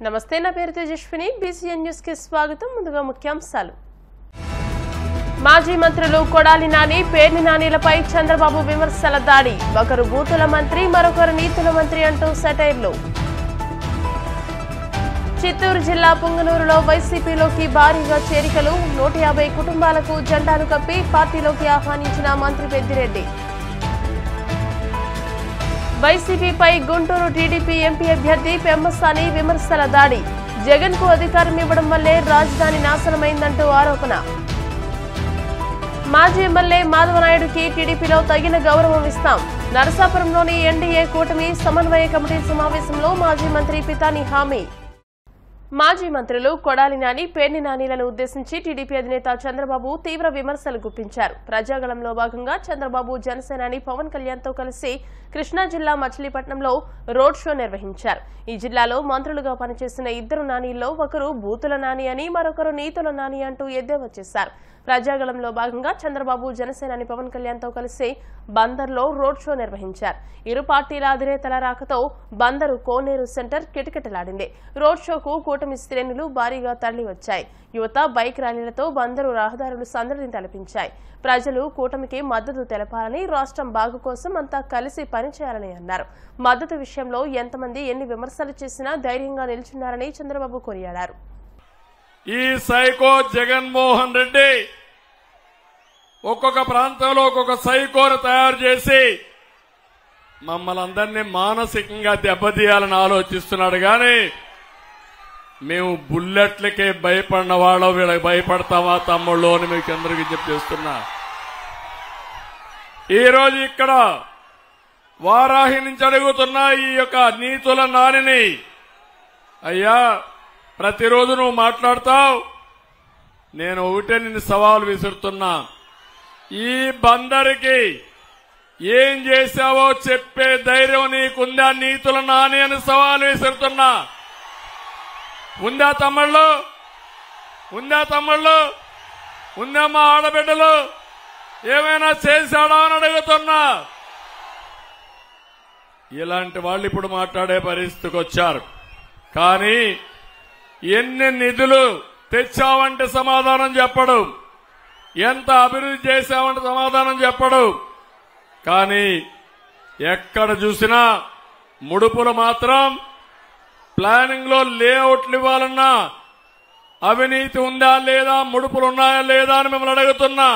నమస్తే, నా పేరు తేజస్విని. బీసీఎన్ న్యూస్ కి స్వాగతం. ముందుగా ముఖ్యాంశాలు. మాజీ మంత్రులు కొడాలి నాని, పేర్ని నానిలపై చంద్రబాబు విమర్శల దాడి. ఒకరు బూతుల మంత్రి, మరొకరు నీతుల మంత్రి అంటూ సెటైర్లు. చిత్తూరు జిల్లా పుంగనూరులో వైసీపీలోకి భారీగా చేరికలు. 150 కుటుంబాలకు జెండాలు కప్పి పార్టీలోకి ఆహ్వానించిన మంత్రి పెద్దిరెడ్డి. వైసీపీపై గుంటూరు టీడీపీ ఎంపీ అభ్యర్థి పెమ్మసాని విమర్శల దాడి. జగన్ కు అధికారం ఇవ్వడం వల్లే రాజధాని నాశనమైందంటూ ఆరోపణ. మాజీ ఎమ్మెల్యే మాధవనాయుడుకి టీడీపీలో తగిన గౌరవం ఇస్తాం. నరసాపురంలోని ఎన్డీఏ కూటమి సమన్వయ కమిటీ సమావేశంలో మాజీ మంత్రి పితాని హామీ. మాజీ మంత్రులు కొడాలి నాని, పేర్ని నానిలను ఉద్దేశించి టీడీపీ అధినేత చంద్రబాబు తీవ్ర విమర్శలు గుప్పించారు. ప్రజాగళంలో భాగంగా చంద్రబాబు జనసేనాని పవన్ కళ్యాణ్ తో కలిసి కృష్ణా జిల్లా మచిలీపట్నంలో రోడ్ షో నిర్వహించారు. ఈ జిల్లాలో మంత్రులుగా పనిచేసిన ఇద్దరు నానీల్లో ఒకరు బూతుల నాని అని, మరొకరు నీతుల నాని అంటూ ఎద్దేవా చేశారు. ప్రజాగళంలో భాగంగా చంద్రబాబు జనసేనాని పవన్ కళ్యాణ్ తో కలిసి బందర్లో రోడ్ షో నిర్వహించారు. ఇరు పార్టీల అధినేతల రాకతో బందరు కోనేరు సెంటర్ కిటకిటలాడింది. రోడ్ షోకు కూటమి శ్రేణులు భారీగా తరలివచ్చాయి. యువత బైక్ ర్యాలీలతో బందరు రహదారులు సందడిని తలపించాయి. ప్రజలు కూటమికి మద్దతు తెలపాలని, రాష్ట్రం బాగు కోసం అంతా కలిసి పనిచేయాలని అన్నారు. మద్దతు విషయంలో ఎంతమంది ఎన్ని విమర్శలు చేసినా ధైర్యంగా నిల్చున్నారని చంద్రబాబు కొనియాడారు. ఈ సైకో జగన్మోహన్ రెడ్డి ఒక్కొక్క ప్రాంతంలో ఒక్కొక్క సైకోను తయారు చేసి మమ్మల్ని అందరినీ మానసికంగా దెబ్బతీయాలని ఆలోచిస్తున్నాడు. కానీ మేము బుల్లెట్లకే భయపడిన వాళ్ళం వీళ్ళకి భయపడతామా తమ్ముళ్ళు అని మీకు అందరికీ చెప్తున్నా. ఈరోజు ఇక్కడ వారాహి నుంచి అడుగుతున్నా ఈ యొక్క నీతుల నానిని, అయ్యా ప్రతిరోజు నువ్వు మాట్లాడతావు, నేను ఒకటే నిన్ను సవాల్ విసురుతున్నా. ఈ బందరికి ఏం చేశావో చెప్పే ధైర్యం నీకుందా నీతుల నాని అని సవాల్ విసురుతున్నా. ఉందా తమ్ముళ్ళు? ఉందా తమ్ముళ్ళు? ఉందా మా ఆడబిడ్డలు? ఏమైనా చేశాడా అని అడుగుతున్నా. ఇలాంటి వాళ్ళు ఇప్పుడు మాట్లాడే పరిస్థితికి వచ్చారు. కానీ ఎన్ని నిధులు తెచ్చావంటే సమాధానం చెప్పడు, ఎంత అభివృద్ధి చేశావంటే సమాధానం చెప్పడు. కానీ ఎక్కడ చూసినా ముడుపులు మాత్రం ప్లానింగ్ లో లేఅవుట్లు ఇవ్వాలన్నా అవినీతి ఉందా లేదా, ముడుపులు ఉన్నాయా లేదా అని మిమ్మల్ని అడుగుతున్నా.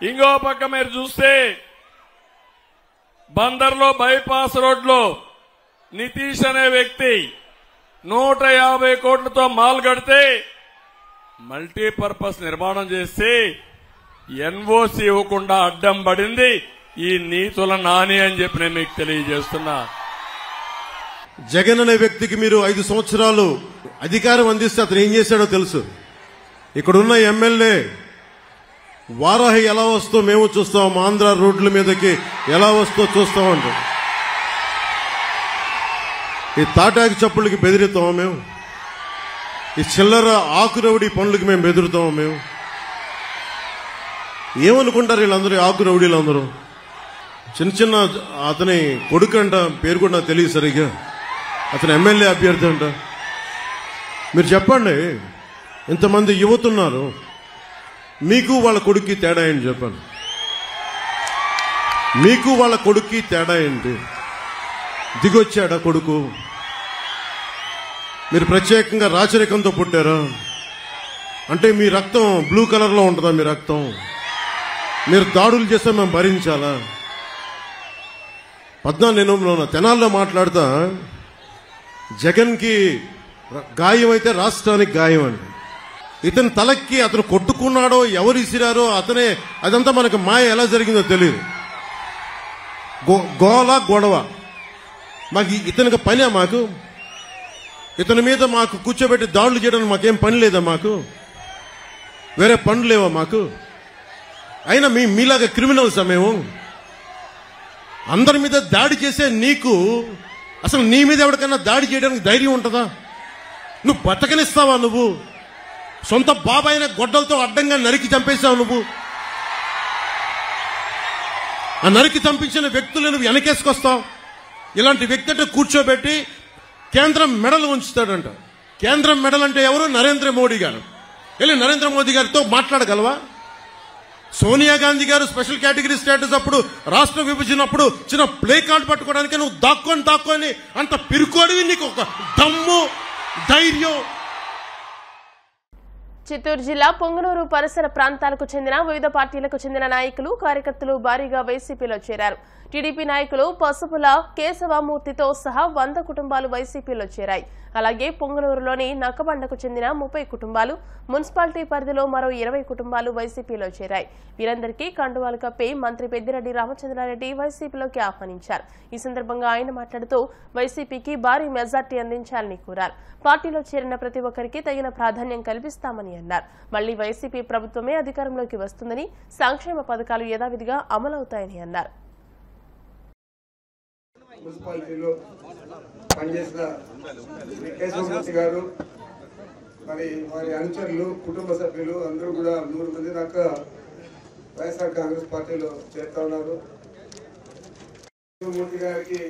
ఇంకో పక్క మీరు చూస్తే బందర్లో బైపాస్ రోడ్లో నితీష్ అనే వ్యక్తి 150 కోట్లతో మాల్ కడితే మల్టీపర్పస్ నిర్మాణం చేసి ఎన్ఓసి ఇవ్వకుండా అడ్డం పడింది ఈ నీతుల నాని అని చెప్పి నేను మీకు తెలియజేస్తున్నా. జగన్ అనే వ్యక్తికి మీరు 5 సంవత్సరాలు అధికారం అందిస్తే అతను ఏం చేశాడో తెలుసు. ఇక్కడున్న ఎమ్మెల్యే వారాహి ఎలా వస్తో మేము చూస్తాం, ఆంధ్ర రోడ్ల మీదకి ఎలా వస్తో చూస్తామంట. ఈ తాటాకి చప్పుళ్ళకి బెదిరితామా మేము? ఈ చిల్లర ఆకురౌడి పనులకి మేము బెదురుతామా మేము? ఏమనుకుంటారు వీళ్ళందరూ? ఆకురౌడీలు అందరూ చిన్న చిన్న అతని కొడుకు అంట, పేరు కూడా నాకు తెలియదు సరిగ్గా, అతను ఎమ్మెల్యే అభ్యర్థి అంట. మీరు చెప్పండి, ఇంతమంది యువత ఉన్నారు, మీకు వాళ్ళ కొడుక్కి తేడా ఏంటి చెప్పండి? మీకు వాళ్ళ కొడుక్కి తేడా ఏంటి? దిగొచ్చాడా కొడుకు? మీరు ప్రత్యేకంగా రాచరికంతో పుట్టారా? అంటే మీ రక్తం బ్లూ కలర్ లో ఉంటుందా? మీ రక్తం మీరు దాడులు చేస్తే మేము భరించాలా? 14 తెనాల్లో మాట్లాడతా, జగన్ కి గాయం అయితే రాష్ట్రానికి గాయం అండి. ఇతని తలకి అతను కొట్టుకున్నాడో ఎవరు ఇసిరారో అతనే, అదంతా మనకు మాయ ఎలా జరిగిందో తెలియదు. గోల గొడవ మాకు ఇతనికి పనే? మాకు ఇతని మీద మాకు కూర్చోబెట్టి దాడులు చేయడానికి మాకేం పని లేదా? మాకు వేరే పనులు లేవా మాకు? అయినా మీలాగా క్రిమినల్స్ మేము అందరి మీద దాడి చేసే నీకు అసలు నీ మీద ఎవరికైనా దాడి చేయడానికి ధైర్యం ఉంటుందా? నువ్వు బతకనిస్తావా? నువ్వు సొంత బాబాయిన గొడ్డలతో అడ్డంగా నరికి చంపేశావు. నువ్వు ఆ నరికి చంపించిన వ్యక్తులను వెనకేసుకొస్తావు. ఇలాంటి వ్యక్తితో కూర్చోబెట్టి కేంద్రం మెడలు ఉంచుతాడంట. కేంద్రం మెడల్ అంటే ఎవరు? నరేంద్ర మోడీ గారు. వెళ్ళి నరేంద్ర మోదీ గారితో మాట్లాడగలవా? సోనియా గాంధీ గారు స్పెషల్ కేటగిరీ స్టేటస్ అప్పుడు, రాష్ట్ర విభజనప్పుడు చిన్న ప్లే కార్డు పట్టుకోవడానికి నువ్వు దాక్కొని అంత పిరుకోడివి, నీకు ఒక దమ్ము ధైర్యం. చిత్తూరు జిల్లా పొంగనూరు పరిసర ప్రాంతాలకు చెందిన వివిధ పార్టీలకు చెందిన నాయకులు, కార్యకర్తలు భారీగా వైసీపీలో చేరారు. టీడీపీ నాయకులు పసుపుల కేశవమూర్తితో సహా 100 కుటుంబాలు వైసీపీలో చేరాయి. అలాగే పొంగనూరులోని నక్కబండకు చెందిన 30 కుటుంబాలు, మున్సిపాలిటీ పరిధిలో మరో 20 కుటుంబాలు వైసీపీలో చేరాయి. వీరందరికీ కండువాలు కప్పి మంత్రి పెద్దిరెడ్డి రామచంద్రారెడ్డి వైసీపీలోకి ఆహ్వానించారు. ఈ సందర్భంగా ఆయన మాట్లాడుతూ వైసీపీకి భారీ మెజార్టీ అందించాలని కోరారు. పార్టీలో చేరిన ప్రతి ఒక్కరికి తగిన ప్రాధాన్యం కల్పిస్తామని అన్నారు. మళ్లీ వైసీపీ ప్రభుత్వమే అధికారంలోకి వస్తుందని, సంక్షేమ పథకాలు యథావిధిగా అమలవుతాయని అన్నారు. మున్సిపాలిటీలో పనిచేసిన కేశవమూర్తి గారు, మరి వారి అనుచరులు, కుటుంబ సభ్యులు అందరూ కూడా 100 మంది దాకా వైఎస్ఆర్ కాంగ్రెస్ పార్టీలో చేరుతా ఉన్నారు. కేశవమూర్తి గారికి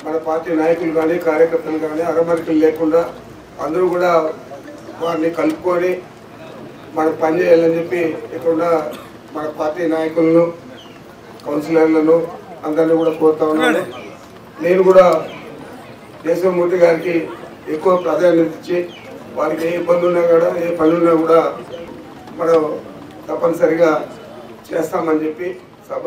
మన పార్టీ నాయకులు కానీ, కార్యకర్తలు కానీ అరమరికలు లేకుండా అందరూ కూడా వారిని కలుపుకొని మనం పనిచేయాలని చెప్పి ఇక్కడ మన పార్టీ నాయకులను, కౌన్సిలర్లను అందరినీ కూడా కోరుతా ఉన్నాను. నేను కూడా కేశవమూర్తి గారికి ఎక్కువ ప్రాధాన్యత ఇచ్చి వారికి ఏ ఇబ్బంది ఉన్నా కూడా, ఏ పనులున్నా కూడా మనం తప్పనిసరిగా చేస్తామని చెప్పి సభ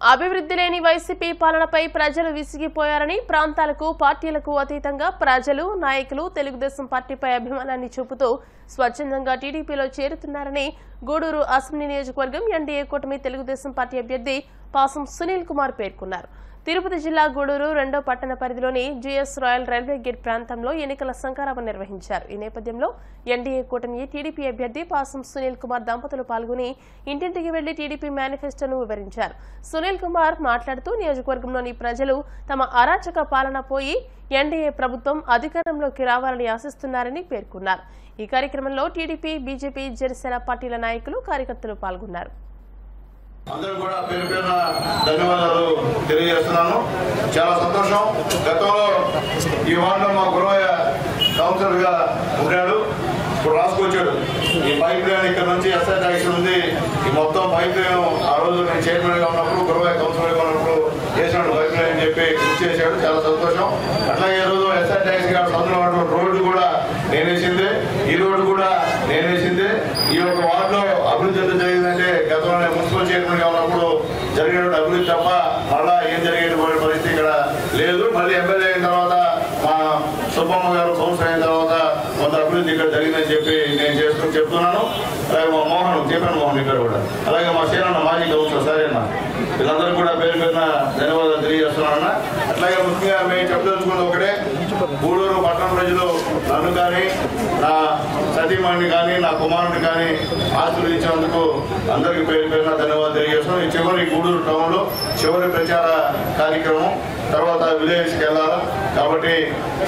అభివృద్ధి లేని వైసీపీ పాలనపై ప్రజలు విసిగిపోయారని, ప్రాంతాలకు, పార్టీలకు అతీతంగా ప్రజలు, నాయకులు తెలుగుదేశం పార్టీపై అభిమానాన్ని చూపుతూ స్వచ్ఛందంగా టీడీపీలో చేరుతున్నారని గూడూరు అసెంబ్లీ నియోజకవర్గం ఎన్డీఏ కూటమి తెలుగుదేశం పార్టీ అభ్యర్థి పాసం సునీల్ కుమార్ పేర్కొన్నారు. తిరుపతి జిల్లా గూడూరు 2వ పట్టణ పరిధిలోని జీఎస్ రాయల్ రైల్వే గేట్ ప్రాంతంలో ఎన్నికల సంకారావం నిర్వహించారు. ఈ నేపథ్యంలో ఎన్డీఏ కూటమి టీడీపీ అభ్యర్థి పాసం సునీల్ కుమార్ దంపతులు పాల్గొని ఇంటింటికి వెళ్లి టీడీపీ మేనిఫెస్టోను వివరించారు. సునీల్ కుమార్ మాట్లాడుతూ నియోజకవర్గంలోని ప్రజలు తమ అరాచక పాలన పోయి ఎన్డీఏ ప్రభుత్వం అధికారంలోకి రావాలని ఆశిస్తున్నారని పేర్కొన్నారు. ఈ కార్యక్రమంలో టీడీపీ, బీజేపీ, జనసేన పార్టీల నాయకులు, కార్యకర్తలు పాల్గొన్నారు. అందరూ కూడా పేరు పేరున ధన్యవాదాలు తెలియజేస్తున్నాను. చాలా సంతోషం. గతంలో ఈ వార్డులో మా గురవయ్య కౌన్సిలర్ గా ఉన్నాడు. ఇప్పుడు రాసుకొచ్చాడు ఈ పైప్ లైన్ ఇక్కడ నుంచి ఎస్ఐ ట్యాక్స్ ఉంది. ఈ మొత్తం పైప్ లైన్ ఆ రోజు నేను చైర్మన్ గా ఉన్నప్పుడు, గురవయ్య కౌన్సిలర్ గా ఉన్నప్పుడు చేసినాడు పైప్ లైన్ అని చెప్పి కృషి చేశాడు. చాలా సంతోషం. అట్లాగే ఈ రోజు ఎస్ఐ ట్యాక్స్ గారు సందులో రోడ్డు కూడా నేనేసిందే, ఈ రోడ్డు కూడా నేనేసిందే. ఈ యొక్క వార్డులో అభివృద్ధి ఎంత జరిగిందంటే గతంలో నేను మున్సిపల్ చైర్మన్ గా ఉన్నప్పుడు జరిగినటువంటి అభివృద్ధి తప్ప మళ్ళా ఏం జరిగేటువంటి పరిస్థితి ఇక్కడ లేదు. మళ్ళీ ఎమ్మెల్యే అయిన తర్వాత మా సుబ్బమ్మ గారు కౌన్సిలర్ అయిన తర్వాత కొంత అభివృద్ధి ఇక్కడ జరిగిందని చెప్పి నేను చెప్తున్నాను. అలాగే మా మోహన్, జగన్ మోహన్ ఇక్కడ కూడా, అలాగే మా సేనన్న మాజీ కౌన్సిలర్ సరేనా, వీళ్ళందరూ కూడా పేరు పేరున ధన్యవాదాలు తెలియజేస్తున్నాను. అట్లాగే ముఖ్యంగా మేము చెప్పదలుచుకున్నది ఒకటే, గూడూరు పట్టణ ప్రజలు నన్ను కానీ, నా సతీమణిని కానీ, నా కుమారుడిని కానీ ఆశీర్వదించినందుకు అందరికీ పేరు పేరున ధన్యవాదాలు తెలియజేస్తున్నాం. ఈ చివరి గూడూరు టౌన్లో చివరి ప్రచార కార్యక్రమం, తర్వాత విలేజ్కి వెళ్ళాలి కాబట్టి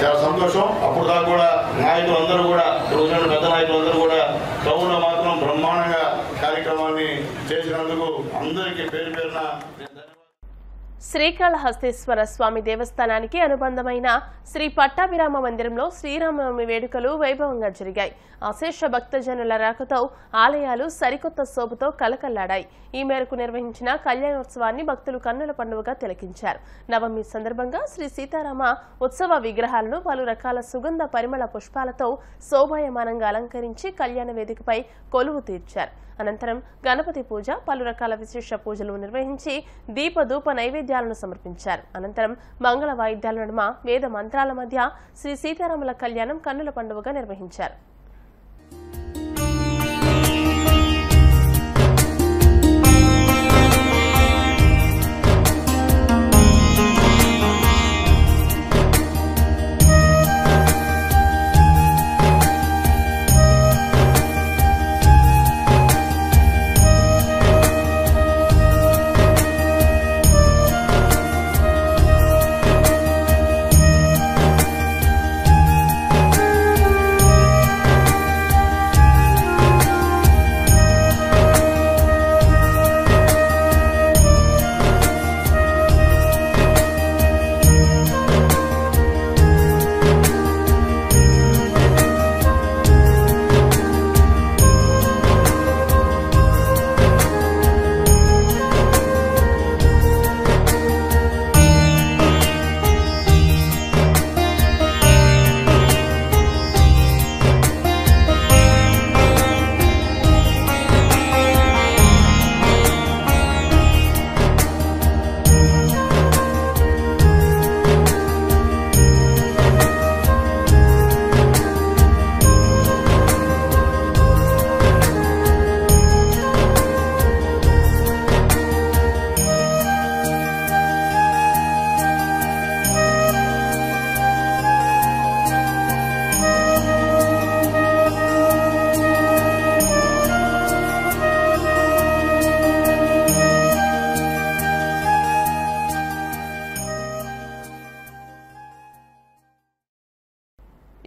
చాలా సంతోషం. అప్పుడు దాకా కూడా నాయకులందరూ కూడా, ఇప్పుడు పెద్ద నాయకులందరూ కూడా టౌన్లో మాత్రం బ్రహ్మాండంగా కార్యక్రమాన్ని చేసినందుకు అందరికీ పేరు పేరున శ్రీకాళహస్తీశ్వర స్వామి దేవస్థానానికి అనుబంధమైన శ్రీ పట్టాభిరామ మందిరంలో శ్రీరామనవమి వేడుకలు వైభవంగా జరిగాయి. అశేష భక్తజనుల రాకతో ఆలయాలు సరికొత్త శోభతో కలకల్లాడాయి. ఈ మేరకు నిర్వహించిన కళ్యాణోత్సవాన్ని భక్తులు కన్నుల పండుగగా తిలకించారు. నవమి సందర్భంగా శ్రీ సీతారామ ఉత్సవ విగ్రహాలను పలు రకాల సుగంధ పరిమళ పుష్పాలతో శోభాయమానంగా అలంకరించి కళ్యాణ వేదికపై కొలువు తీర్చారు. అనంతరం గణపతి పూజ, పలు రకాల విశేష పూజలు నిర్వహించి దీపధూప నైవేద్యాలను సమర్పించారు. అనంతరం మంగళ వాయిద్యాల నడుమ వేద మంత్రాల మధ్య శ్రీ సీతారాముల కళ్యాణం కన్నుల పండుగగా నిర్వహించారు.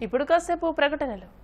ఇప్పుడు కాసేపు ప్రకటనలు.